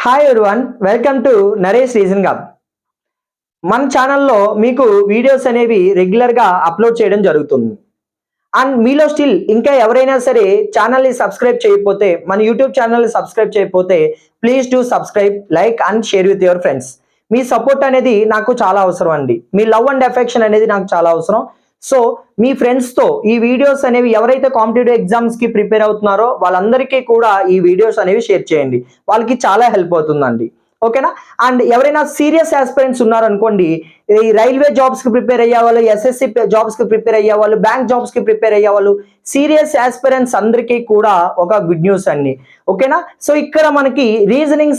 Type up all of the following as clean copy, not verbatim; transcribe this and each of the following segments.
Hi everyone, welcome to Naresh reason hub. మన ఛానల్లో మీకు వీడియోస్ అనేవి రెగ్యులర్గా అప్లోడ్ చేయడం జరుగుతుంది. అండ్ మీలో స్టిల్ ఇంకా ఎవరైనా సరే ఛానల్ని సబ్స్క్రైబ్ చేయకపోతే, మన యూట్యూబ్ ఛానల్ని సబ్స్క్రైబ్ చేయకపోతే please do subscribe, like and share with your friends. Me support అనేది నాకు చాలా అవసరం అండి. మీ లవ్ అండ్ అఫెక్షన్ అనేది నాకు చాలా అవసరం. సో మీ ఫ్రెండ్స్తో ఈ వీడియోస్ అనేవి ఎవరైతే కాంపిటేటివ్ ఎగ్జామ్స్కి ప్రిపేర్ అవుతున్నారో వాళ్ళందరికీ కూడా ఈ వీడియోస్ అనేవి షేర్ చేయండి. వాళ్ళకి చాలా హెల్ప్ అవుతుందండి. ఓకేనా? అండ్ ఎవరైనా సీరియస్ ఆస్పిరెంట్స్ ఉన్నారనుకోండి, ఈ రైల్వే జాబ్స్కి ప్రిపేర్ అయ్యే వాళ్ళు, ఎస్ఎస్సి జాబ్స్కి ప్రిపేర్ అయ్యే వాళ్ళు, బ్యాంక్ జాబ్స్కి ప్రిపేర్ అయ్యే వాళ్ళు, సీరియస్ ఆస్పిరెంట్స్ అందరికీ కూడా ఒక గుడ్ న్యూస్ అండి. ఓకేనా? సో ఇక్కడ మనకి రీజనింగ్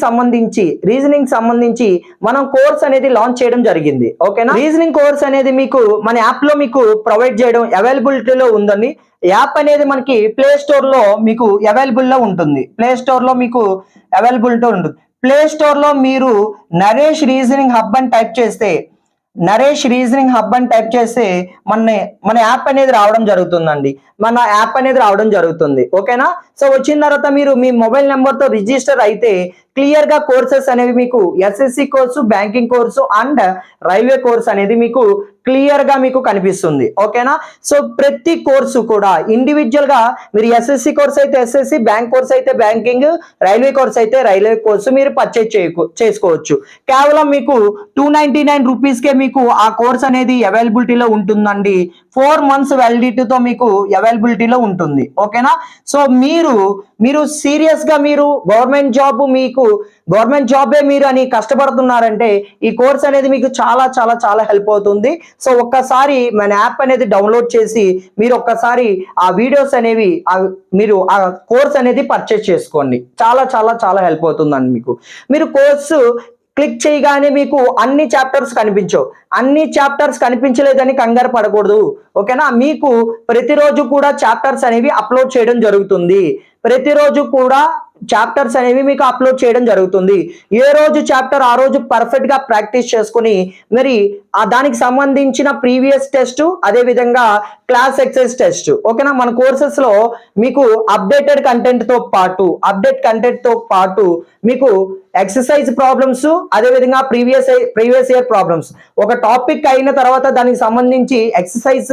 సంబంధించి మనం కోర్స్ అనేది లాంచ్ చేయడం జరిగింది. ఓకేనా? రీజనింగ్ కోర్స్ అనేది మీకు మన యాప్లో మీకు ప్రొవైడ్ చేయడం అవైలబిలిటీలో ఉందండి. యాప్ అనేది మనకి ప్లే స్టోర్లో మీకు అవైలబుల్లో ఉంటుంది. ప్లే స్టోర్లో మీరు నరేష్ రీజనింగ్ హబ్ అని టైప్ చేస్తే మన యాప్ అనేది రావడం జరుగుతుంది. ఓకేనా? సో వచ్చిన తర్వాత మీరు మీ మొబైల్ నెంబర్తో రిజిస్టర్ అయితే క్లియర్ గా కోర్సెస్ అనేవి మీకు SSC course, banking course and railway course అనేది మీకు క్లియర్ గా మీకు కనిపిస్తుంది. ఓకేనా? సో ప్రతి కోర్సు కూడా ఇండివిజువల్ గా మీరు ఎస్ఎస్సి కోర్స్ అయితే ఎస్ఎస్సి, బ్యాంక్ కోర్స్ అయితే బ్యాంకింగ్, రైల్వే కోర్స్ అయితే రైల్వే కోర్సు మీరు పర్చేజ్ చేసుకోవచ్చు. కేవలం మీకు 299 రూపీస్కే మీకు ఆ కోర్స్ అనేది అవైలబిలిటీలో ఉంటుందండి. 4 months వ్యాలిడిటీతో మీకు అవైలబిలిటీలో ఉంటుంది. ఓకేనా? సో మీరు సీరియస్ గా మీరు గవర్నమెంట్ జాబే మీరు అని కష్టపడుతున్నారంటే ఈ కోర్స్ అనేది మీకు చాలా చాలా చాలా హెల్ప్ అవుతుంది. సో ఒక్కసారి మన యాప్ అనేది డౌన్లోడ్ చేసి మీరు ఒక్కసారి ఆ వీడియోస్ అనేవి మీరు ఆ కోర్స్ అనేది పర్చేస్ చేసుకోండి. చాలా చాలా చాలా హెల్ప్ అవుతుందండి మీకు. మీరు కోర్సు క్లిక్ చేయగానే మీకు అన్ని చాప్టర్స్ కనిపించలేదని కంగారు పడకూడదు. ఓకేనా? మీకు ప్రతిరోజు కూడా చాప్టర్స్ అనేవి అప్లోడ్ చేయడం జరుగుతుంది. ఏ రోజు చాప్టర్ ఆ రోజు పర్ఫెక్ట్ గా ప్రాక్టీస్ చేసుకుని మరి దానికి సంబంధించిన ప్రీవియస్ టెస్ట్, అదే విధంగా క్లాస్ ఎక్సర్సైజ్ టెస్ట్. ఓకేనా? మన కోర్సెస్ లో మీకు అప్డేటెడ్ కంటెంట్ తో పాటు మీకు ఎక్సర్సైజ్ ప్రాబ్లమ్స్, అదే విధంగా ప్రీవియస్ ఇయర్ ప్రాబ్లమ్స్. ఒక టాపిక్ అయిన తర్వాత దానికి సంబంధించి ఎక్సర్సైజ్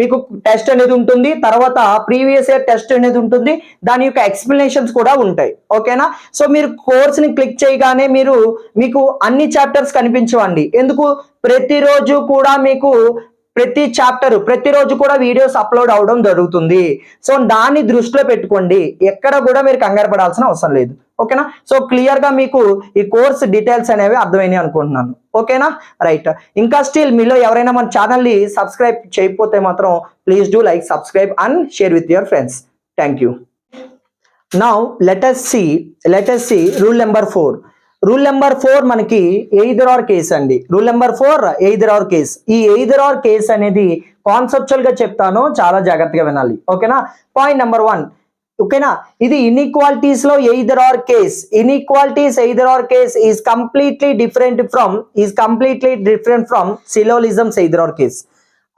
మీకు టెస్ట్ అనేది ఉంటుంది, తర్వాత ప్రీవియస్ ఇయర్ టెస్ట్ అనేది ఉంటుంది, దాని యొక్క ఎక్స్ప్లెనేషన్స్ కూడా ఉంటాయి. ఓకేనా? సో మీరు కోర్స్ ని క్లిక్ చేయగానే మీకు అన్ని చాప్టర్స్ కనిపించవండి. ఎందుకు? ప్రతిరోజు కూడా మీకు ప్రతిరోజు కూడా వీడియోస్ అప్లోడ్ అవడం జరుగుతుంది. సో దాన్ని దృష్టిలో పెట్టుకోండి. ఎక్కడ కూడా మీరు కంగారు పడాల్సిన అవసరం లేదు. ఓకేనా? సో క్లియర్ గా మీకు ఈ కోర్స్ డీటెయిల్స్ అనేవి అర్థమైనాయి అనుకుంటున్నాను. ఓకేనా? రైట్. ఇంకా స్టిల్ మీలో ఎవరైనా మన ఛానల్ని సబ్స్క్రైబ్ చేయకపోతే మాత్రం please do like, subscribe and share with your friends. Thank you. Now let us see rule number 4. Rule number 4 మనకి ఎయిదర్ ఆర్ కేస్ అండి. Rule number 4 either or case. ఈ ఎయిదర్ ఆర్ కేస్ అనేది conceptual గా చెప్తాను, చాలా జాగ్రత్తగా వినాలి. ఓకేనా? Point number 1. ఓకేనా? ఇది ఇన్ఈక్వాలిటీస్ లో either or case. Either or case is completely different from syllogisms either or case.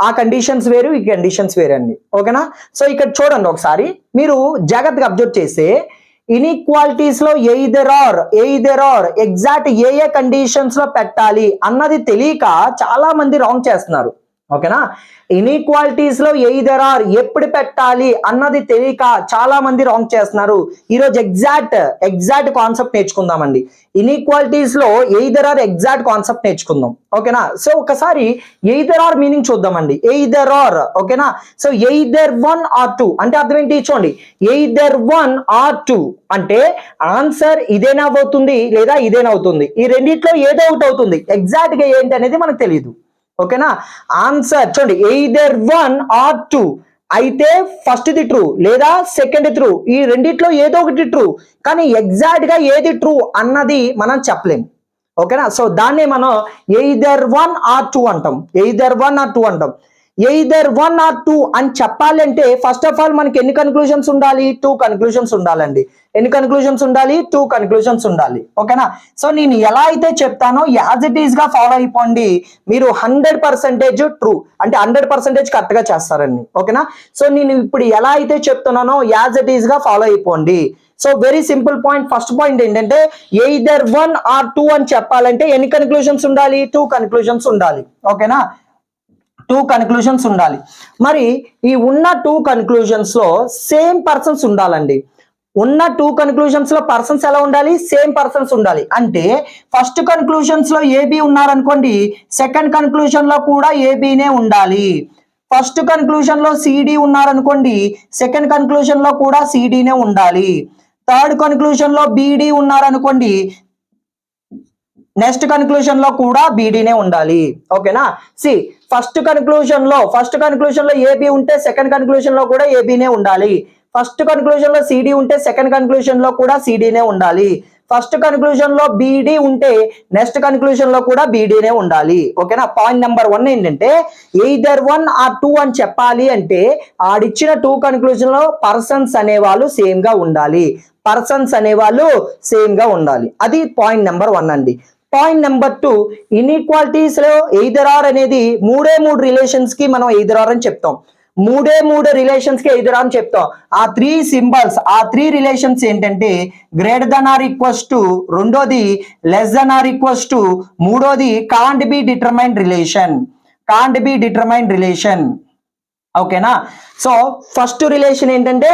ఆ కండిషన్స్ వేరు, ఈ కండిషన్స్ వేరు అండి. ఓకేనా? సో ఇక్కడ చూడండి ఒకసారి, మీరు జాగ్రత్తగా అబ్జర్వ్ చేస్తే ఇన్ఈక్వాలిటీస్ లో either or exact A conditions లో పెట్టాలి అన్నది తెలియక చాలా మంది రాంగ్ చేస్తున్నారు. ఓకేనా? ఇన్ఈక్వాలిటీస్ లో ఎయిదర్ ఆర్ ఎప్పుడు పెట్టాలి అన్నది తెలియక చాలా మంది రాంగ్ చేస్తున్నారు. ఈరోజు ఎగ్జాక్ట్ కాన్సెప్ట్ నేర్చుకుందామండి. ఇన్ఈక్వాలిటీస్ లో ఎయిదర్ ఆర్ ఎగ్జాక్ట్ కాన్సెప్ట్ నేర్చుకుందాం. ఓకేనా? సో ఒకసారి ఎయిదర్ ఆర్ మీనింగ్ చూద్దామండి. Either or. ఓకేనా? సో ఎయిదర్ 1 or 2 అంటే అర్థం ఏంటి చూడండి. ఎయిదర్ 1 or 2 అంటే ఆన్సర్ ఇదేనా అవుతుంది లేదా ఇదేనా అవుతుంది. ఈ రెండిట్లో ఏదో ఒకటి అవుతుంది. ఎగ్జాక్ట్ గా ఏంటి అనేది మనకు తెలియదు. ఓకేనా? ఆన్సర్ చూడండి, ఎయిదర్ 1 or 2 అయితే ఫస్ట్ ది ట్రూ లేదా సెకండ్ ట్రూ, ఈ రెండిట్లో ఏదో ఒకటి ట్రూ. కానీ ఎగ్జాక్ట్ గా ఏది ట్రూ అన్నది మనం చెప్పలేం. ఓకేనా? సో దాన్నే మనం ఎయిదర్ 1 or 2 అంటాం. ఎయిదర్ 1 or 2 అని చెప్పాలంటే ఫస్ట్ ఆఫ్ ఆల్ మనకి ఎన్ని కన్క్లూజన్స్ ఉండాలి? 2 కన్క్లూజన్స్ ఉండాలండి. ఎన్ని కన్క్లూజన్స్ ఉండాలి? 2 కన్క్లూజన్స్ ఉండాలి. ఓకేనా? సో నేను ఎలా అయితే చెప్తానో యాజ్ ఇట్ ఈస్ గా ఫాలో అయిపోండి. మీరు 100% ట్రూ అంటే 100% కరెక్ట్ గా చేస్తారండి. ఓకేనా? సో నేను ఇప్పుడు ఎలా అయితే చెప్తున్నానో యాజ్ ఇట్ ఈస్ గా ఫాలో అయిపోండి. So very simple point. First point ఏంటంటే ఎయిదర్ 1 ఆర్ 2 అని చెప్పాలంటే ఎన్ని కన్క్లూజన్స్ ఉండాలి? 2 కన్క్లూజన్స్ ఉండాలి. ఓకేనా, 2 కన్క్లూజన్స్ ఉండాలి. మరి ఈ ఉన్న 2 కన్క్లూజన్స్ లో సేమ్ పర్సన్స్ ఉండాలండి. ఉన్న 2 కన్క్లూజన్స్ లో పర్సన్స్ ఎలా ఉండాలి? సేమ్ పర్సన్స్ ఉండాలి. అంటే ఫస్ట్ కన్క్లూజన్స్ లో ఏబి ఉన్నారనుకోండి, సెకండ్ కన్క్లూజన్ లో కూడా ఏబినే ఉండాలి. ఫస్ట్ కన్క్లూజన్ లో సిడి ఉన్నారనుకోండి, సెకండ్ కన్క్లూజన్ లో కూడా సిడినే ఉండాలి. థర్డ్ కన్క్లూజన్ లో బిడి ఉన్నారనుకోండి, నెక్స్ట్ కన్క్లూజన్ లో కూడా బీడీనే ఉండాలి. ఓకేనా, ఫస్ట్ కన్క్లూజన్ లో ఏబి ఉంటే సెకండ్ కన్క్లూజన్ లో కూడా ఏబీనే ఉండాలి. ఫస్ట్ కన్క్లూజన్ లో సిడి ఉంటే సెకండ్ కన్క్లూజన్ లో కూడా సిడినే ఉండాలి. ఫస్ట్ కన్క్లూజన్ లో బీడీ ఉంటే నెక్స్ట్ కన్క్లూజన్ లో కూడా బీడీనే ఉండాలి. ఓకేనా, పాయింట్ నెంబర్ 1 ఏంటంటే ఎయిదర్ 1 ఆర్ 2 అని చెప్పాలి అంటే ఆడిచ్చిన 2 కన్క్లూజన్ లో పర్సన్స్ అనేవాళ్ళు సేమ్ గా ఉండాలి. అది పాయింట్ నెంబర్ 1 అండి. పాయింట్ నెంబర్ 2, ఇన్ఈక్వాలిటీస్ లో ఎయిదర్ ఆర్ అనేది 3 రిలేషన్స్ కి మనం ఎయిదర్ ఆర్ అని చెప్తాం. 3 రిలేషన్స్ కి ఎయిదర్ ఆర్ అని చెప్తాం. ఆ 3 సింబల్స్, ఆ 3 రిలేషన్స్ ఏంటంటే greater than or equals to, రెండోది less than or equals to, మూడోది కాంట్ బి డిటర్మైన్డ్ రిలేషన్. ఓకేనా, సో ఫస్ట్ రిలేషన్ ఏంటంటే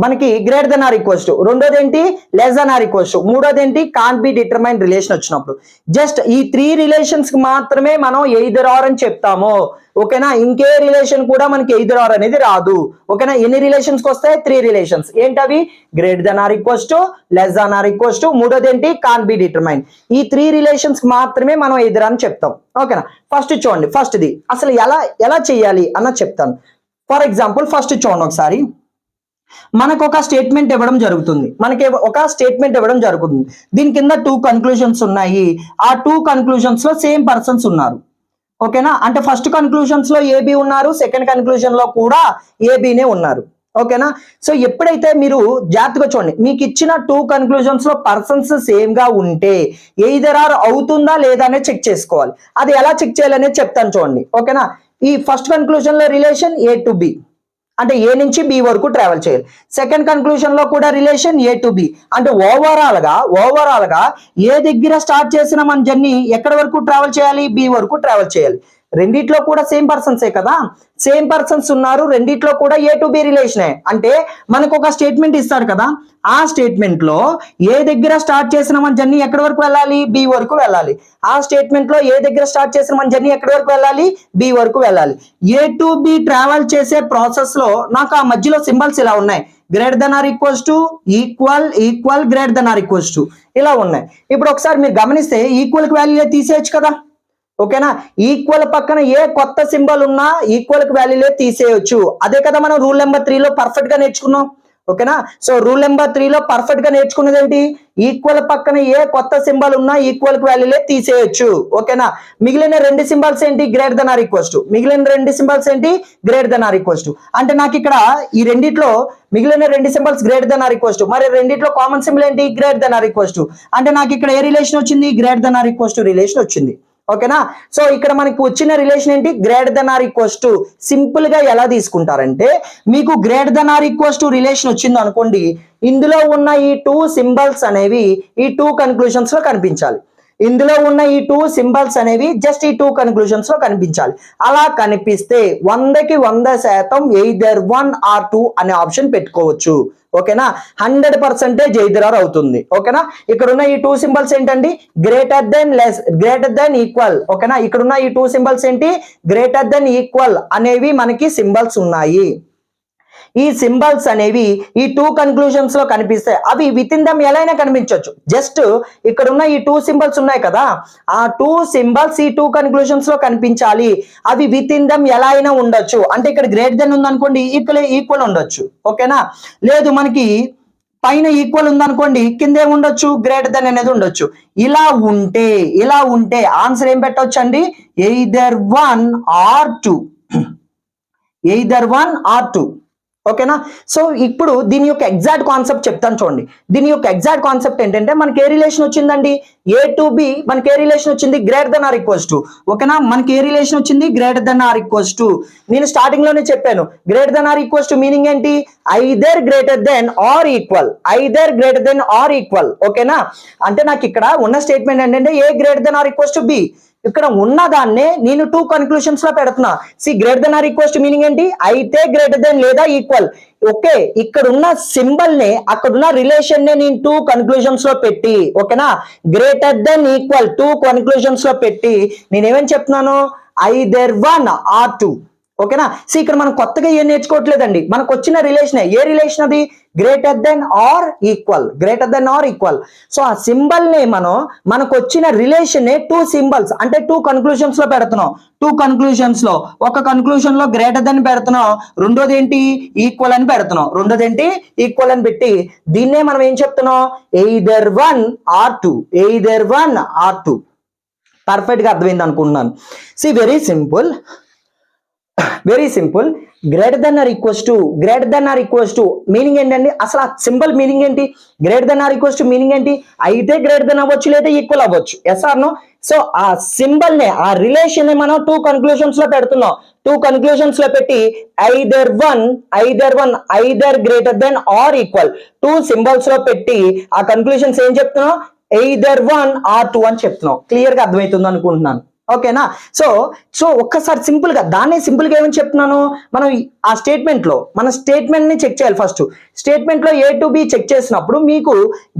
మనకి greater than or equals to, రెండోది ఏంటి less than or equals to, మూడోది ఏంటి కాంట్ బి డిటర్మైన్డ్ రిలేషన్ వచ్చినప్పుడు జస్ట్ ఈ 3 రిలేషన్స్ కి మాత్రమే మనం ఎయిదర్ ఆర్ అని చెప్తాము. ఓకేనా, ఇంకే రిలేషన్ కూడా మనకి ఎయిదర్ ఆర్ అనేది రాదు. ఓకేనా, ఎన్ని రిలేషన్స్ కి వస్తాయి? 3 రిలేషన్స్. ఏంటవి? Greater than or equals to, less than or equals to, మూడోది ఏంటి కాంట్ బి డిటర్మైన్డ్. ఈ 3 రిలేషన్స్ కి మాత్రమే మనం ఎయిదర్ అని చెప్తాం. ఓకేనా, ఫస్ట్ చూడండి, ఫస్ట్ది అసలు ఎలా చేయాలి అన్నది చెప్తాను. ఫర్ ఎగ్జాంపుల్ ఫస్ట్ చూడండి ఒకసారి. మనకు ఒక స్టేట్మెంట్ ఇవ్వడం జరుగుతుంది. దీని కింద 2 కన్క్లూజన్స్ ఉన్నాయి. ఆ 2 కన్క్లూజన్స్ లో సేమ్ పర్సన్స్ ఉన్నారు. ఓకేనా, అంటే ఫస్ట్ కన్క్లూజన్స్ లో ఏబి ఉన్నారు, సెకండ్ కన్క్లూజన్ లో కూడా ఏబినే ఉన్నారు. ఓకేనా, సో ఎప్పుడైతే మీరు జాగ్రత్తగా చూడండి, మీకు ఇచ్చిన 2 కన్క్లూజన్స్ లో పర్సన్స్ సేమ్ గా ఉంటే ఎయిదర్ ఆర్ అవుతుందా లేదా అనేది చెక్ చేసుకోవాలి. అది ఎలా చెక్ చేయాలనేది చెప్తాను చూడండి. ఓకేనా, ఈ ఫస్ట్ కన్క్లూజన్ లో రిలేషన్ ఏ టు బి, అంటే ఏ నుంచి బి వరకు ట్రావెల్ చేయాలి. సెకండ్ కన్క్లూజన్ లో కూడా రిలేషన్ ఏ టు బి, అంటే ఓవరాల్ గా ఏ దగ్గర స్టార్ట్ చేసిన మన జర్నీ ఎక్కడి వరకు ట్రావెల్ చేయాలి? బి వరకు ట్రావెల్ చేయాలి. రెండిట్లో కూడా సేమ్ పర్సన్సే కదా, సేమ్ పర్సన్స్ ఉన్నారు. రెండిట్లో కూడా ఏ టు బి రిలేషనే. అంటే మనకు ఒక స్టేట్మెంట్ ఇస్తాడు కదా, ఆ స్టేట్మెంట్ లో ఏ దగ్గర స్టార్ట్ చేసిన మన జర్నీ ఎక్కడి వరకు వెళ్ళాలి? బి వరకు వెళ్ళాలి. ఆ స్టేట్మెంట్ లో ఏ దగ్గర స్టార్ట్ చేసిన మన జర్నీ ఎక్కడి వరకు వెళ్ళాలి? బి వరకు వెళ్ళాలి. ఏ టు బి ట్రావెల్ చేసే ప్రాసెస్ లో నాకు ఆ మధ్యలో సింబల్స్ ఇలా ఉన్నాయి. Greater than or equals to, equal greater than or equals to, ఇలా ఉన్నాయి. ఇప్పుడు ఒకసారి మీరు గమనిస్తే ఈక్వల్ కి వాల్యూ తీసేయచ్చు కదా. ఓకేనా, ఈక్వల్ పక్కన ఏ కొత్త సింబల్ ఉన్నా ఈక్వల్ కి వాల్యూలే తీసేయొచ్చు. అదే కదా మనం రూల్ నెంబర్ 3 లో పర్ఫెక్ట్ గా నేర్చుకున్నాం. ఓకేనా, సో రూల్ నెంబర్ 3 లో పర్ఫెక్ట్ గా నేర్చుకున్నది ఏంటి? ఈక్వల్ పక్కన ఏ కొత్త సింబల్ ఉన్నా ఈక్వల్ కి వాల్యూలే తీసేయొచ్చు. ఓకేనా, మిగిలిన 2 సింబల్స్ ఏంటి? Greater than or equals to. అంటే నాకు ఇక్కడ ఈ రెండిట్లో మిగిలిన 2 symbols greater than or equals to, మరి రెండిట్లో కామన్ సింబల్ ఏంటి? Greater than or equals to. అంటే నాకు ఇక్కడ ఏ రిలేషన్ వచ్చింది? Greater than or equals to relation వచ్చింది. ఓకేనా, సో ఇక్కడ మనకు వచ్చిన రిలేషన్ ఏంటి? Greater than or equals to. Simple గా ఎలా తీసుకుంటారంటే, మీకు greater than or equals to relation వచ్చింది అనుకోండి, ఇందులో ఉన్న ఈ 2 సింబల్స్ అనేవి ఈ 2 కన్క్లూజన్స్ లో కనిపించాలి. జస్ట్ ఈ 2 కన్క్లూజన్స్ లో కనిపించాలి. అలా కనిపిస్తే 100కి 100% ఎయిదర్ 1 ఆర్ 2 అనే ఆప్షన్ పెట్టుకోవచ్చు. ఓకేనా, 100% ఎయిదర్ ఆర్ అవుతుంది. ఓకేనా, ఇక్కడ ఉన్న ఈ 2 సింబల్స్ ఏంటండి? Greater than equal. ఓకేనా, ఇక్కడ ఉన్న ఈ 2 సింబల్స్ ఏంటి? గ్రేటర్ దెన్ ఈక్వల్ అనేవి మనకి సింబల్స్ ఉన్నాయి. ఈ సింబల్స్ అనేవి ఈ 2 కన్క్లూజన్స్ లో కనిపిస్తాయి. అవి విత్ ఇన్ దమ్ ఎలా అయినా కనిపించవచ్చు. జస్ట్ ఇక్కడ ఉన్న ఈ 2 సింబల్స్ ఉన్నాయి కదా, ఆ 2 సింబల్స్ ఈ 2 కన్క్లూజన్స్ లో కనిపించాలి. అవి విత్ ఇన్ దమ్ ఎలా అయినా ఉండొచ్చు. అంటే ఇక్కడ గ్రేటర్ దెన్ ఉందనుకోండి, ఈక్వల్ ఉండొచ్చు. ఓకేనా, లేదు మనకి పైన ఈక్వల్ ఉందనుకోండి, కింద ఏముండొచ్చు? గ్రేటర్ దెన్ అనేది ఉండొచ్చు. ఇలా ఉంటే ఆన్సర్ ఏం పెట్టవచ్చు అండి? Either 1 or 2. ఓకేనా. సో ఇప్పుడు దీని యొక్క ఎగ్జాక్ట్ కాన్సెప్ట్ చెప్తాను చూడండి. దీని యొక్క ఎగ్జాక్ట్ కాన్సెప్ట్ ఏంటంటే మనకి ఏ రిలేషన్ వచ్చిందండి, ఏ టు బి మనకి ఏ రిలేషన్ వచ్చింది, greater than or equals to. ఓకేనా, మనకి ఏ రిలేషన్ వచ్చింది, greater than or equals to. నేను స్టార్టింగ్ లోనే చెప్పాను greater than or equals to meaning ఏంటి, either greater than or equal, either greater than or equal. ఓకేనా, అంటే నాకు ఇక్కడ ఉన్న స్టేట్మెంట్ ఏంటంటే A greater than or equals to B. ఇక్కడ ఉన్నదాన్నే నేను టూ కన్క్లూషన్స్ లో పెడుతున్నా. C greater than or equals to meaning ఏంటి, అయితే గ్రేటర్ దెన్ లేదా ఈక్వల్. ఓకే, ఇక్కడ ఉన్న సింబల్ నే అక్కడ ఉన్న రిలేషన్ నే నేను టూ కన్క్లూజన్స్ లో పెట్టి, ఓకేనా, greater than equal two conclusions లో పెట్టి నేనేమని చెప్తున్నాను, ఐదర్ వన్ ఆర్ టూ. ఓకేనా, సో ఇక్కడ మనం కొత్తగా ఏం నేర్చుకోవట్లేదండి, మనకు వచ్చిన రిలేషన్ ఏ రిలేషన్ అది, greater than or equal, greater than or equal. So ఆ సింబల్ నే మనకు వచ్చిన రిలేషన్ నే టూ సింబల్స్ అంటే టూ కన్క్లూజన్స్ లో పెడుతున్నాం. టూ కన్క్లూజన్స్ లో ఒక కన్క్లూజన్ లో గ్రేటర్ దెన్ పెడుతున్నాం, రెండోది ఏంటి ఈక్వల్ అని పెడుతున్నాం, రెండోది ఏంటి ఈక్వల్ అని పెట్టి దీన్నే మనం ఏం చెప్తున్నాం, either one or two, either one or two. Perfect గా అర్థమైంది అనుకుంటున్నాను. See very simple, very simple. Greater than or equals to, greater than or equals to meaning ఏంటండి, అసలు ఆ సింబల్ మీనింగ్ ఏంటి, greater than or equals to meaning ఏంటి, అయితే గ్రేటర్ దెన్ అవ్వచ్చు లేదా ఈక్వల్ అవ్వచ్చు, ఎస్ ఆర్ నో. సో ఆ సింబల్ నే ఆ రిలేషన్ ని మనం టూ కన్క్లూజన్స్ లో పెడుతున్నాం. టూ కన్క్లూజన్స్ లో పెట్టి either one, either greater than or equal to symbols లో పెట్టి ఆ కన్క్లూజన్స్ ఏం చెప్తున్నాం, ఎయిదర్ వన్ ఆర్ టూ అని చెప్తున్నాం. క్లియర్ గా అర్థమవుతుంది అనుకుంటున్నాను. ఓకేనా, సో ఒక్కసారి సింపుల్ గా దాన్ని సింపుల్ గా ఏమని చెప్తున్నాను, మనం ఆ స్టేట్మెంట్ లో మన స్టేట్మెంట్ ని చెక్ చేయాలి. ఫస్ట్ స్టేట్మెంట్ లో ఏ టు బి చెక్ చేసినప్పుడు మీకు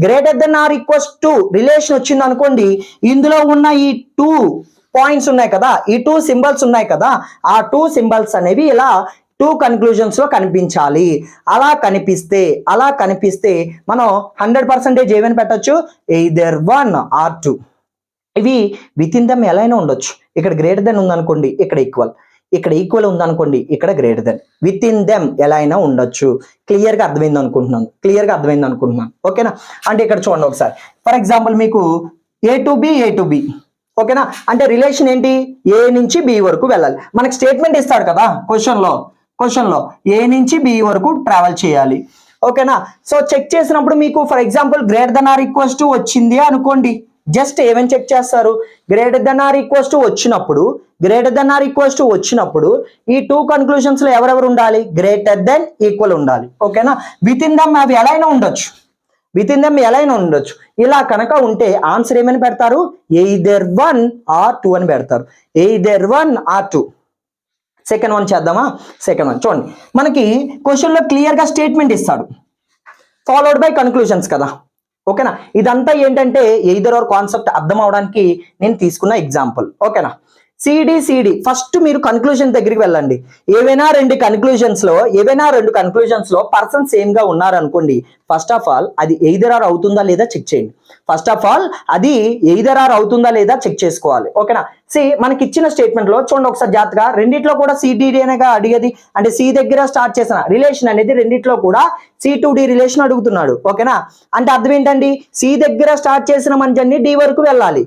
greater than or equals to relation వచ్చింది అనుకోండి, ఇందులో ఉన్న ఈ టూ పాయింట్స్ ఉన్నాయి కదా, ఈ టూ సింబల్స్ ఉన్నాయి కదా, ఆ టూ సింబల్స్ అనేవి ఇలా టూ కన్క్లూజన్స్ లో కనిపించాలి. అలా కనిపిస్తే మనం 100% ఏమని పెట్టచ్చు, ఎయిదర్ వన్ ఆర్ టూ. ఇవి విత్ ఇన్ దమ్ ఎలా అయినా ఉండొచ్చు. ఇక్కడ గ్రేటర్ దెన్ ఉందనుకోండి, ఇక్కడ ఈక్వల్, ఇక్కడ ఈక్వల్ ఉందనుకోండి, ఇక్కడ greater than. With in them ఎలా అయినా ఉండొచ్చు. క్లియర్ గా అర్థమైంది అనుకుంటున్నాను. ఓకేనా, అంటే ఇక్కడ చూడండి ఒకసారి. ఫర్ ఎగ్జాంపుల్ మీకు ఏ టు బి, ఓకేనా, అంటే రిలేషన్ ఏంటి, ఏ నుంచి బి వరకు వెళ్ళాలి. మనకి స్టేట్మెంట్ ఇస్తాడు కదా క్వశ్చన్ లో ఏ నుంచి బి వరకు ట్రావెల్ చేయాలి. ఓకేనా, సో చెక్ చేసినప్పుడు మీకు for example greater than or equals to వచ్చింది అనుకోండి, జస్ట్ ఏమని చెక్ చేస్తారు, greater than or equals to వచ్చినప్పుడు ఈ టూ కన్క్లూజన్స్ లో ఎవరెవరు ఉండాలి, గ్రేటర్ దెన్ ఈక్వల్ ఉండాలి. ఓకేనా, విత్ ఇన్ దమ్ అవి ఎలా అయినా ఉండొచ్చు. ఇలా కనుక ఉంటే ఆన్సర్ ఏమని పెడతారు, ఎయిదర్ వన్ ఆర్ టూ అని పెడతారు, either one or two. Second one చేద్దామా. సెకండ్ వన్ చూడండి, మనకి క్వశ్చన్ లో క్లియర్ గా స్టేట్మెంట్ ఇస్తాడు, ఫాలోడ్ బై కన్క్లూజన్స్ కదా. ఓకేనా, ఇదంతా ఏంటంటే ఎయిదర్ ఆర్ కాన్సెప్ట్ అర్థం అవడానికి నేను తీసుకున్న ఎగ్జాంపుల్. ఓకేనా, సిడి ఫస్ట్ మీరు కన్క్లూజన్ దగ్గరికి వెళ్ళండి. ఏవైనా రెండు కన్క్లూజన్స్ లో పర్సన్ సేమ్ గా ఉన్నారనుకోండి, ఫస్ట్ ఆఫ్ ఆల్ అది ఎయిదర్ ఆర్ అవుతుందా లేదా చెక్ చేయండి. చెక్ చేసుకోవాలి. ఓకేనా, మనకి ఇచ్చిన స్టేట్మెంట్ లో చూడండి ఒకసారి జాగ్రత్తగా, రెండిట్లో కూడా సిడిడి అనేగా అడిగేది, అంటే సి దగ్గర స్టార్ట్ చేసిన రిలేషన్ అనేది రెండిట్లో కూడా సి టు డి రిలేషన్ అడుగుతున్నాడు. ఓకేనా, అంటే అర్థం ఏంటండి, సి దగ్గర స్టార్ట్ చేసిన మంజన్ని డి వరకు వెళ్ళాలి.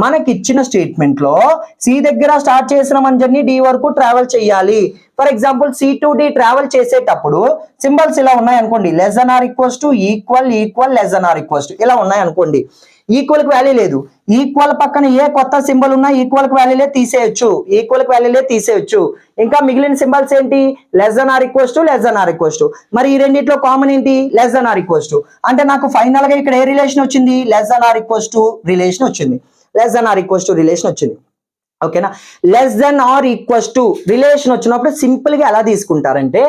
మనకి ఇచ్చిన స్టేట్మెంట్ లో సి దగ్గర స్టార్ట్ చేసిన మంజన్ని డి వరకు ట్రావెల్ చేయాలి. For example C to D travel చేసేటప్పుడు సింబల్స్ ఇలా ఉన్నాయి అనుకోండి, less than or equals to, equal, less than or equals to ఇలా ఉన్నాయి అనుకోండి. ఈక్వల్ కి వాల్యూ లేదు, ఈక్వల్ పక్కన ఏ కొత్త సింబల్ ఉన్నా ఈక్వల్ కి వాల్యూలే తీసేయచ్చు. ఇంకా మిగిలిన సింబల్స్ ఏంటి, less than or equals to. మరి ఈ రెండిట్లో కామన్ ఏంటి, less than or equals to. అంటే నాకు ఫైనల్ గా ఇక్కడ ఏ రిలేషన్ వచ్చింది, less than or equals to relation వచ్చింది. ఓకేనా, less than or equals to relation వచ్చినప్పుడు సింపుల్ గా ఎలా తీసుకుంటారంటే,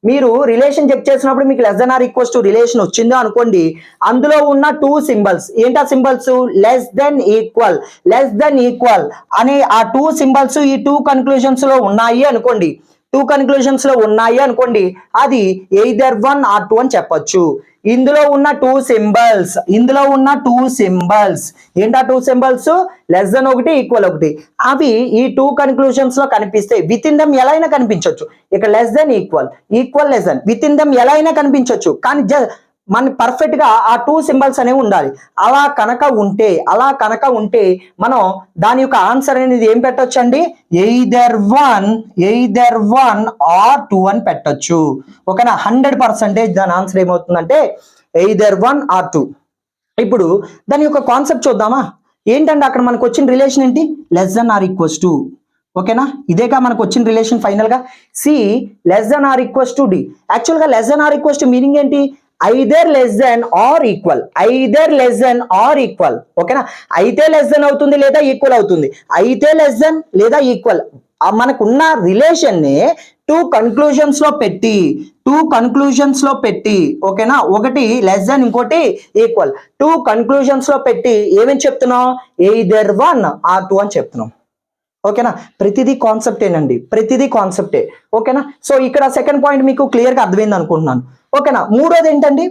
మీరు రిలేషన్ చెక్ చేసినప్పుడు మీకు less than or equals to relation వచ్చిందో అనుకోండి, అందులో ఉన్న టూ సింబల్స్ ఏంటా సింబల్స్, లెస్ దెన్ ఈక్వల్ అనే ఆ టూ సింబల్స్ ఈ టూ కన్క్లూజన్స్ లో ఉన్నాయి అనుకోండి, అది ఎయిదర్ వన్ ఆర్ టూ అని చెప్పొచ్చు. ఇందులో ఉన్న టూ సింబల్స్ ఏంటా టూ సింబల్స్, లెస్ దెన్ ఒకటి, ఈక్వల్ ఒకటి. అవి ఈ టూ కన్క్లూజన్స్ లో కనిపిస్తే విత్ ఇన్ దమ్ ఎలా అయినా కనిపించవచ్చు. ఇక్కడ less than equal less then with in dum ఎలా అయినా కనిపించవచ్చు. కానీ మన పర్ఫెక్ట్ గా ఆ టూ సింబల్స్ అనేవి ఉండాలి. అలా కనుక ఉంటే మనం దాని యొక్క ఆన్సర్ అనేది ఏం పెట్టొచ్చు అండి, ఎయిదర్ వన్ ఆర్ టూ అని పెట్టొచ్చు. ఓకేనా, 100% దాని ఆన్సర్ ఏమవుతుందంటే ఎయిదర్ వన్ ఆర్ టూ. ఇప్పుడు దాని యొక్క కాన్సెప్ట్ చూద్దామా. ఏంటంటే అక్కడ మనకు వచ్చిన రిలేషన్ ఏంటి, less than or equals to. ఓకేనా, ఇదేగా మనకు వచ్చిన రిలేషన్ ఫైనల్ గా. C less than or equals to D. Actual గా less than or equals to meaning ఏంటి, either less than or equal. ఓకేనా, అయితే లెస్ దెన్ అవుతుంది లేదా ఈక్వల్ అవుతుంది. అయితే లెస్ దెన్ లేదా ఈక్వల్. మనకున్న రిలేషన్ ని టూ కన్క్లూజన్స్ లో పెట్టి ఓకేనా, ఒకటి లెస్ దెన్ ఇంకోటి ఈక్వల్, టూ కన్క్లూజన్స్ లో పెట్టి ఏమని చెప్తున్నాం, ఎయిదర్ వన్ ఆర్ టూ అని చెప్తున్నాం. ఓకేనా, ప్రతిదీ కాన్సెప్టే. ఓకేనా, సో ఇక్కడ సెకండ్ పాయింట్ మీకు క్లియర్ గా అర్థమైంది అనుకుంటున్నాను. ఓకేనా, మూడోది ఏంటండి,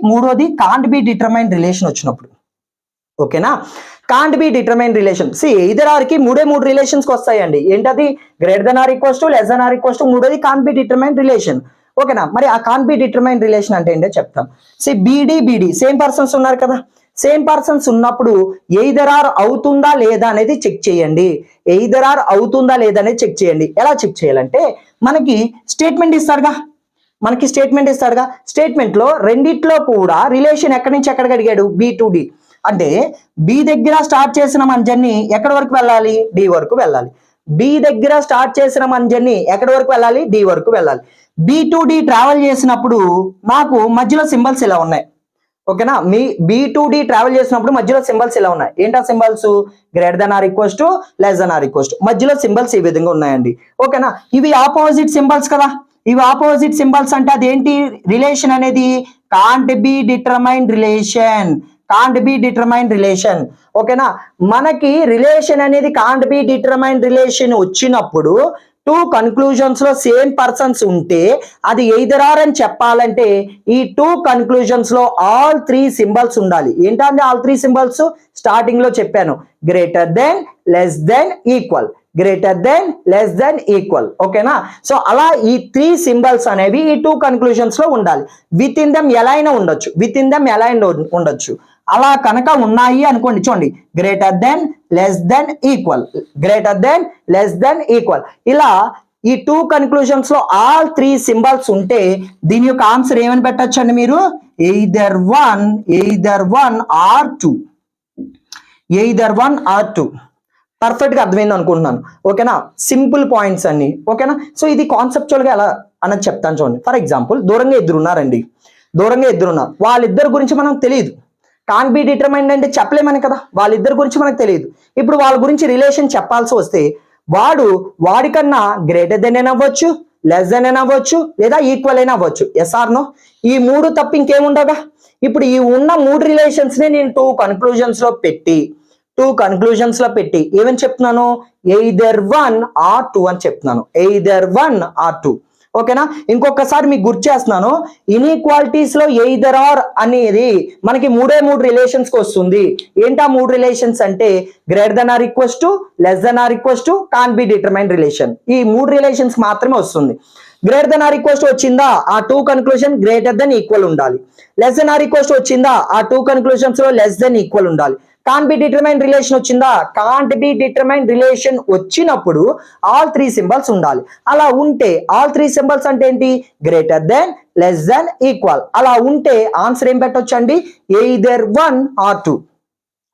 కాంట్ బి డిటర్మైన్డ్ రిలేషన్ వచ్చినప్పుడు. ఓకేనా, కాంట్ బి డిటర్మైన్డ్ రిలేషన్. సి ఎయిదర్ ఆర్ కి మూడు రిలేషన్స్ వస్తాయండి. ఏంటది, greater than or equals to, less than or equals to, మూడోది కాంట్ బి డిటర్మైన్డ్ రిలేషన్. ఓకేనా, మరి ఆ కాంట్ బి డిటర్మైన్డ్ రిలేషన్ అంటే ఏంటో చెప్తాం. సి బీడీ సేమ్ పర్సన్స్ ఉన్నారు కదా, సేమ్ పర్సన్స్ ఉన్నప్పుడు ఎయిదర్ ఆర్ అవుతుందా లేదా అనేది చెక్ చేయండి. ఎలా చెక్ చేయాలంటే మనకి స్టేట్మెంట్ ఇస్తాడుగా, స్టేట్మెంట్ లో రెండిట్లో కూడా రిలేషన్ ఎక్కడి నుంచి ఎక్కడికి అడిగాడు, బి టు డి. అంటే బి దగ్గర స్టార్ట్ చేసిన మన జర్నీ ఎక్కడి వరకు వెళ్ళాలి, డి వరకు వెళ్ళాలి. బి దగ్గర స్టార్ట్ చేసిన మన జర్నీ ఎక్కడి వరకు వెళ్ళాలి, డి వరకు వెళ్ళాలి. బి టు డి ట్రావెల్ చేసినప్పుడు నాకు మధ్యలో సింబల్స్ ఇలా ఉన్నాయి. ఓకేనా, మీ బి టు డి ట్రావెల్ చేసినప్పుడు మధ్యలో సింబల్స్ ఇలా ఉన్నాయి. ఏంటా symbols, greater than or equals to, less than or equals to. మధ్యలో సింబల్స్ ఈ విధంగా ఉన్నాయండి. ఓకేనా, ఇవి ఆపోజిట్ సింబల్స్ కదా. ఇవి ఆపోజిట్ సింబల్స్ అంటే అదేంటి, రిలేషన్ అనేది కాంట్ బి డిటర్మైన్డ్ రిలేషన్. ఓకేనా, మనకి రిలేషన్ అనేది కాంట్ బి డిటర్మైన్డ్ రిలేషన్ వచ్చినప్పుడు టూ కన్క్లూజన్స్ లో సేమ్ పర్సన్స్ ఉంటే అది ఎయిదర్ ఆర్ అని చెప్పాలంటే ఈ టూ కన్క్లూజన్స్ లో ఆల్ త్రీ సింబల్స్ ఉండాలి. ఏంటంటే ఆల్ త్రీ సింబల్స్ స్టార్టింగ్ లో చెప్పాను, greater then, less than, equal. ఓకేనా, సో అలా ఈ త్రీ సింబల్స్ అనేవి ఈ టూ కన్క్లూజన్స్ లో ఉండాలి. విత్ ఇన్ దెమ్ ఎలా అయినా ఉండొచ్చు. అలా కనుక ఉన్నాయి అనుకోండి, చూడండి, greater than, less than, equal. ఇలా ఈ టూ కన్క్లూజన్స్ లో ఆల్ త్రీ సింబల్స్ ఉంటే దీని యొక్క ఆన్సర్ ఏమని పెట్టచ్చు అండి మీరు, either one or two. Perfect గా అర్థమైంది అనుకుంటున్నాను. ఓకేనా, సింపుల్ పాయింట్స్ అన్ని. ఓకేనా, సో ఇది కాన్సెప్చువల్ గా ఎలా అన్నది చెప్తాను చూడండి. ఫర్ ఎగ్జాంపుల్, దూరంగా ఇద్దరు ఉన్నారు. వాళ్ళిద్దరి గురించి మనం తెలియదు. కాన్ బి డిటర్మైన్డ్ అంటే చెప్పలేమని కదా, వాళ్ళిద్దరి గురించి మనకు తెలియదు. ఇప్పుడు వాళ్ళ గురించి రిలేషన్ చెప్పాల్సి వస్తే వాడికన్నా గ్రేటర్ దెన్ అయినా అవ్వచ్చు, లెస్ దెన్ అయినా అవ్వచ్చు, లేదా ఈక్వల్ అయినా అవ్వచ్చు. ఎస్ ఆర్ నో, ఈ మూడు తప్ప ఇంకేముండగా. ఇప్పుడు ఈ ఉన్న మూడు రిలేషన్స్ ని నేను టూ కన్క్లూజన్స్ లో పెట్టి ఏమని చెప్తున్నాను, ఎయిదర్ వన్ ఆర్ టూ అని చెప్తున్నాను. ఓకేనా, ఇంకొకసారి మీకు గుర్తు చేస్తున్నాను, ఇన్ఈక్వాలిటీస్ లో ఎయిదర్ ఆర్ అనేది మనకి మూడు రిలేషన్స్ కి వస్తుంది. ఏంటా మూడు రిలేషన్స్ అంటే greater than or equals to, less than or equals to, can't be determined relation. ఈ మూడు రిలేషన్స్ మాత్రమే వస్తుంది. Greater than or equals to వచ్చిందా, ఆ two conclusion greater than equal ఉండాలి. Less than or equals to వచ్చిందా, ఆ టూ కన్క్లూజన్స్ లో లెస్ దెన్ ఈక్వల్ ఉండాలి. కాంట్ బి డిటర్మైన్డ్ రిలేషన్ వచ్చిందా, వచ్చినప్పుడు ఆల్ త్రీ సింబల్స్ ఉండాలి. అలా ఉంటే ఆల్ త్రీ సింబల్స్ అంటే ఏంటి, greater then, less than, equal. అలా ఉంటే ఆన్సర్ ఏం పెట్టొచ్చు అండి, ఎయిదర్ వన్ ఆర్ టూ.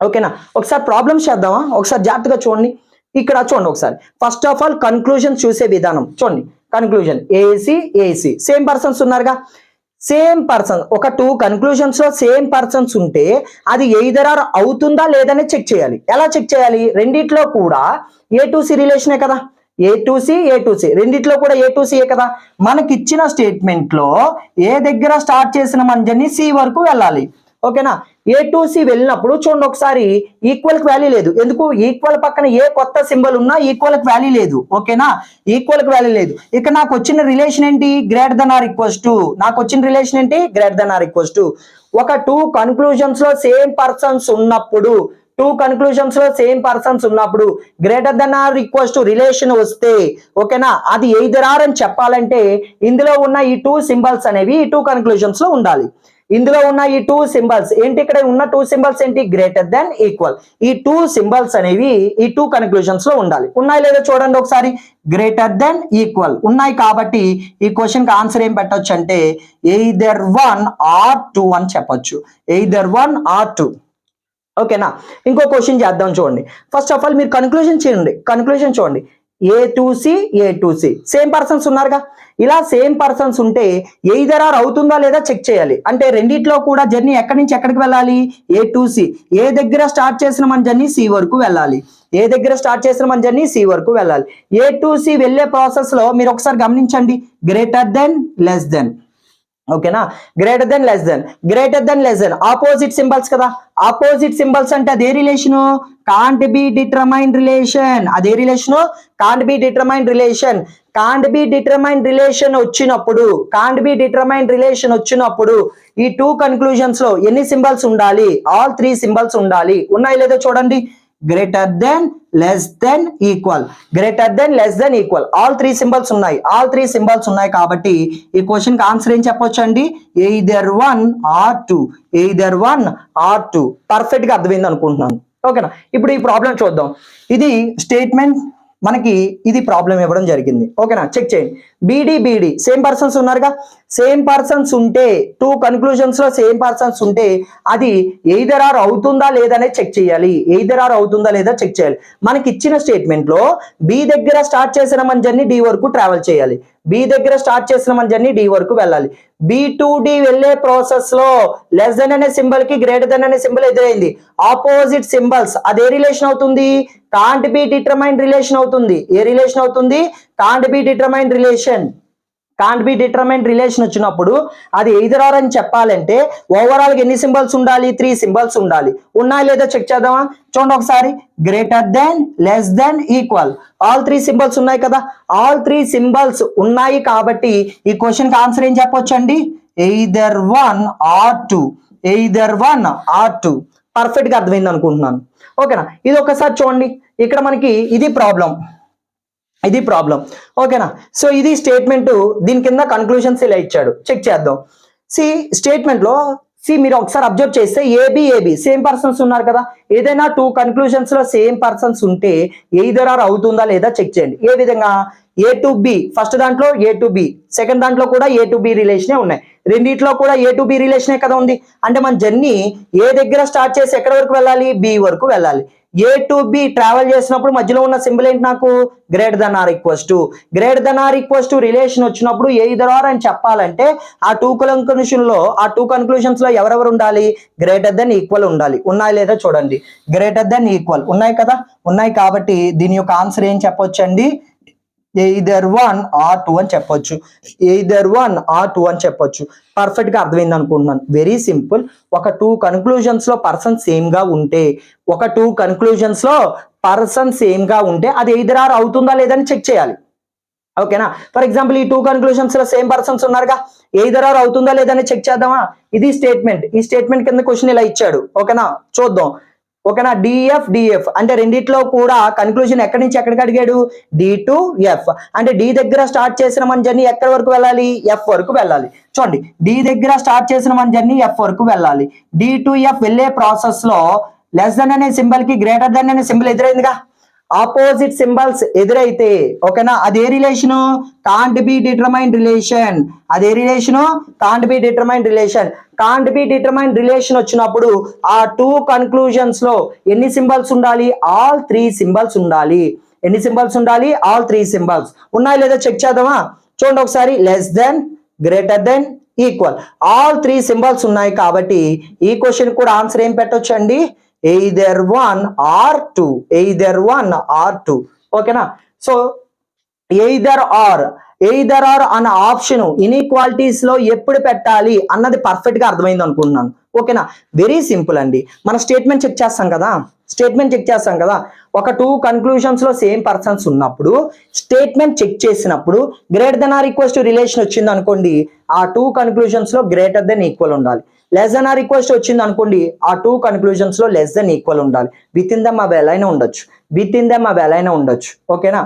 ఓకేనా, ఒకసారి ప్రాబ్లమ్స్ చేద్దామా, ఒకసారి జాగ్రత్తగా చూడండి. ఇక్కడ చూడండి ఒకసారి. ఫస్ట్ ఆఫ్ ఆల్ కన్క్లూజన్ చూసే విధానం చూడండి. కన్క్లూజన్ ఏసీ సేమ్ పర్సన్స్ ఉన్నారుగా. సేమ్ పర్సన్, ఒక టూ కన్క్లూజన్స్ లో సేమ్ పర్సన్స్ ఉంటే అది ఎయిదర్ ఆర్ అవుతుందా లేదని చెక్ చేయాలి. ఎలా చెక్ చేయాలి, రెండిట్లో కూడా ఏ టు సి రిలేషనే కదా, ఏ టు సి రెండిట్లో కూడా ఏ టు సి కదా. మనకి ఇచ్చిన స్టేట్మెంట్ లో ఏ దగ్గర స్టార్ట్ చేసిన మన జర్నీ సి వరకు వెళ్ళాలి. ఓకేనా, ఏ టు సి వెళ్ళినప్పుడు చూడండి ఒకసారి, ఈక్వల్ కి వాల్యూ లేదు. ఎందుకు, ఈక్వల్ పక్కన ఏ కొత్త సింబల్ ఉన్నా ఈక్వల్ కి వాల్యూ లేదు. ఓకేనా, ఈక్వల్ కి వాల్యూ లేదు. ఇక నాకు వచ్చిన రిలేషన్ ఏంటి, greater than or equals to. ఒక టూ కన్క్లూజన్స్ లో సేమ్ పర్సన్స్ ఉన్నప్పుడు greater than or equals to relation వస్తే, ఓకేనా, అది ఎయిదర్ ఆర్ అని చెప్పాలంటే ఇందులో ఉన్న ఈ టూ సింబల్స్ అనేవి ఈ టూ కన్క్లూజన్స్ లో ఉండాలి. ఇందులో ఉన్న ఈ టూ సింబల్స్ ఏంటి, ఇక్కడ ఉన్న టూ సింబల్స్ ఏంటి, గ్రేటర్ దెన్, ఈక్వల్. ఈ టూ సింబల్స్ అనేవి ఈ టూ కన్క్లూజన్స్ లో ఉండాలి. ఉన్నాయి లేదా చూడండి ఒకసారి, గ్రేటర్ దెన్, ఈక్వల్ ఉన్నాయి కాబట్టి ఈ క్వశ్చన్ కి ఆన్సర్ ఏం పెట్టొచ్చు అంటే ఎయిదర్ 1 or 2 అని చెప్పొచ్చు. Either 1 or 2. ఓకేనా. ఇంకో క్వశ్చన్ చేద్దాం చూడండి. ఫస్ట్ ఆఫ్ ఆల్ మీరు కన్క్లూజన్ చూడండి. A2C సేమ్ పర్సన్స్ ఉన్నారుగా. ఇలా సేమ్ పర్సన్స్ ఉంటే ఎయిదర్ ఆర్ అవుతుందా లేదా చెక్ చేయాలి. అంటే రెండిట్లో కూడా జర్నీ ఎక్కడి నుంచి ఎక్కడికి వెళ్ళాలి, A2C. ఏ దగ్గర స్టార్ట్ చేసిన మన జర్నీ C వరకు వెళ్ళాలి. A2C వెళ్ళే ప్రాసెస్ లో మీరు ఒకసారి గమనించండి, గ్రేటర్ దెన్, లెస్ దెన్. ఓకేనా, greater then, less than opposite symbols కదా. ఆపోజిట్ సింబల్స్ అంటే అదే relation, can't be determined relation. వచ్చినప్పుడు ఈ టూ కన్క్లూజన్స్ లో ఎన్ని సింబల్స్ ఉండాలి, ఆల్ 3 సింబల్స్ ఉండాలి. ఉన్నాయి లేదో చూడండి, greater than, less than, equal. All 3 symbols ఉన్నాయి కాబట్టి ఈ క్వశ్చన్ కి ఆన్సర్ ఏం చెప్పొచ్చు అండి, ఎయిదర్ 1 or 2. పర్ఫెక్ట్ గా అర్థమైంది అనుకుంటున్నాను. ఓకేనా. ఇప్పుడు ఈ ప్రాబ్లం చూద్దాం. ఇది స్టేట్మెంట్, మనకి ఇది ప్రాబ్లం ఇవ్వడం జరిగింది. ఓకేనా, చెక్ చేయండి. బీడీ సేమ్ పర్సన్స్ ఉన్నారుగా. సేమ్ పర్సన్స్ ఉంటే టూ కన్క్లూజన్స్ లో సేమ్ పర్సన్స్ ఉంటే అది ఎయిదర్ ఆర్ అవుతుందా లేదా అనేది చెక్ చేయాలి. మనకి ఇచ్చిన స్టేట్మెంట్ లో బి దగ్గర స్టార్ట్ చేసిన మన జర్నీ డి వరకు ట్రావెల్ చేయాలి. B2D వెళ్ళే ప్రాసెస్ లో లెస్ దెన్ అనే సింబల్ కి గ్రేటర్ దెన్ అనే సింబల్ ఎదురైంది. ఆపోజిట్ సింబల్స్ అదే రిలేషన్ అవుతుంది, కాంట్ బి డిటర్మైన్డ్ రిలేషన్ అవుతుంది. ఏ రిలేషన్ అవుతుంది, కాంట్ బి డిటర్మైన్డ్ రిలేషన్ వచ్చినప్పుడు అది ఎయిదర్ ఆర్ అని చెప్పాలంటే ఓవరాల్ గా ఎన్ని సింబల్స్ ఉండాలి, 3 సింబల్స్ ఉండాలి. ఉన్నాయా లేదా చెక్ చేద్దామా. చూడండి ఒకసారి, greater than, less than, equal. All 3 symbols ఉన్నాయి కదా. ఆల్ 3 సింబల్స్ ఉన్నాయి కాబట్టి ఈ క్వశ్చన్ కి ఆన్సర్ ఏం చెప్పొచ్చు అండి, ఎయిదర్ 1 or 2. పర్ఫెక్ట్ గా అర్థమైంది అనుకుంటున్నాను. ఓకేనా. ఇది ఒకసారి చూడండి, ఇక్కడ మనకి ఇది ప్రాబ్లం. ఓకేనా. సో ఇది స్టేట్మెంట్, దీని కింద కన్క్లూజన్స్ ఇలా ఇచ్చాడు. చెక్ చేద్దాం. స్టేట్మెంట్ లో మీరు ఒకసారి అబ్జర్వ్ చేస్తే ఏబి సేమ్ పర్సన్స్ ఉన్నారు కదా. ఏదైనా టూ కన్క్లూజన్స్ లో సేమ్ పర్సన్స్ ఉంటే ఎయిదర్ ఆర్ అవుతుందా లేదా చెక్ చేయండి. ఏ విధంగా, A to B, ఫస్ట్ దాంట్లో A to B, సెకండ్ దాంట్లో కూడా A to B రిలేషనే ఉన్నాయి. రెండిట్లో కూడా A to B రిలేషనే కదా ఉంది. అంటే మన జర్నీ ఏ దగ్గర స్టార్ట్ చేసి ఎక్కడి వరకు వెళ్ళాలి, B వరకు వెళ్ళాలి. A to B ట్రావెల్ చేసినప్పుడు మధ్యలో ఉన్న సింబల్ ఏంటి, నాకు greater than or equals to relation వచ్చినప్పుడు ఎయిదర్ ఆర్ అని చెప్పాలంటే ఆ టూ కన్క్లూషన్స్ లో ఎవరెవరు ఉండాలి, గ్రేటర్ దెన్, ఈక్వల్ ఉండాలి. ఉన్నాయి లేదా చూడండి, గ్రేటర్ దెన్, ఈక్వల్ ఉన్నాయి కదా. ఉన్నాయి కాబట్టి దీని యొక్క ఆన్సర్ ఏం చెప్పొచ్చు అండి, ఎయిదర్ 1 or 2 అని చెప్పొచ్చు. పర్ఫెక్ట్ గా అర్థమైంది అనుకుంటున్నాను. Very simple. ఒక టూ కన్క్లూజన్స్ లో పర్సన్ సేమ్ గా ఉంటే అది ఎయిదర్ ఆర్ అవుతుందా లేదని చెక్ చేయాలి. ఓకేనా. ఫర్ ఎగ్జాంపుల్ ఈ టూ కన్క్లూజన్స్ లో సేమ్ పర్సన్స్ ఉన్నారుగా, ఎయిదర్ ఆర్ అవుతుందా లేదని చెక్ చేద్దామా. ఇది స్టేట్మెంట్. ఈ స్టేట్మెంట్ కింద క్వశ్చన్ ఇలా ఇచ్చాడు. ఓకేనా, చూద్దాం. ఓకేనా, డిఎఫ్ అంటే రెండిట్లో కూడా కన్క్లూజన్ ఎక్కడి నుంచి ఎక్కడికి అడిగాడు, D to F. అంటే డి దగ్గర స్టార్ట్ చేసిన మన జర్నీ ఎక్కడి వరకు వెళ్ళాలి, F వరకు వెళ్ళాలి. చూడండి, డి దగ్గర స్టార్ట్ చేసిన మన జర్నీ F వరకు వెళ్ళాలి. D to F వెళ్ళే ప్రాసెస్ లో లెస్ దెన్ అనే సింబల్ కి గ్రేటర్ దెన్ అనే సింబల్ ఎదురైందిగా. ఆపోజిట్ సింబల్స్ ఎదురైతే ఓకేనా, అదే relation, can't be determined relation వచ్చినప్పుడు ఆ టూ కన్క్లూజన్స్ లో ఎన్ని సింబల్స్ ఉండాలి, ఆల్ 3 సింబల్స్ ఉండాలి. ఆల్ 3 సింబల్స్ ఉన్నాయి లేదా చెక్ చేద్దామా. చూడండి ఒకసారి, less than, greater than, equal. All 3 symbols ఉన్నాయి కాబట్టి ఈ క్వశ్చన్ కూడా ఆన్సర్ ఏం పెట్టొచ్చు అండి, ఎయిదర్ 1 or 2. ఓకేనా. సో ఎయిదర్ ఆర్ అన్న ఆప్షన్ ఇన్ఈక్వాలిటీస్ లో ఎప్పుడు పెట్టాలి అన్నది పర్ఫెక్ట్ గా అర్థమైంది అనుకుంటున్నాను. ఓకేనా, వెరీ సింపుల్ అండి. మన స్టేట్మెంట్ చెక్ చేస్తాం కదా. ఒక టూ కన్క్లూజన్స్ లో సేమ్ పర్సన్స్ ఉన్నప్పుడు స్టేట్మెంట్ చెక్ చేసినప్పుడు greater than or equals to relation వచ్చింది అనుకోండి, ఆ టూ కన్క్లూజన్స్ లో గ్రేటర్ దెన్, ఈక్వల్ ఉండాలి. Less than or equals to వచ్చింది అనుకోండి, ఆ టూ కన్క్లూజన్స్ లో లెస్ దెన్, ఈక్వల్ ఉండాలి. విత్ ఇన్ దెమ్ అవి ఎలా అయినా ఉండొచ్చు. ఓకేనా.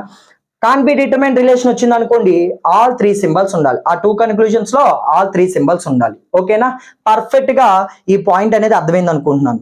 కాన్ బి డిటర్మైన్ రిలేషన్ వచ్చింది అనుకోండి, ఆల్ 3 సింబల్స్ ఉండాలి. ఆ 2 కన్క్లూజన్స్ లో ఆల్ 3 సింబల్స్ ఉండాలి. ఓకేనా? పర్ఫెక్ట్ గా ఈ పాయింట్ అనేది అర్థమైంది అనుకుంటున్నాను.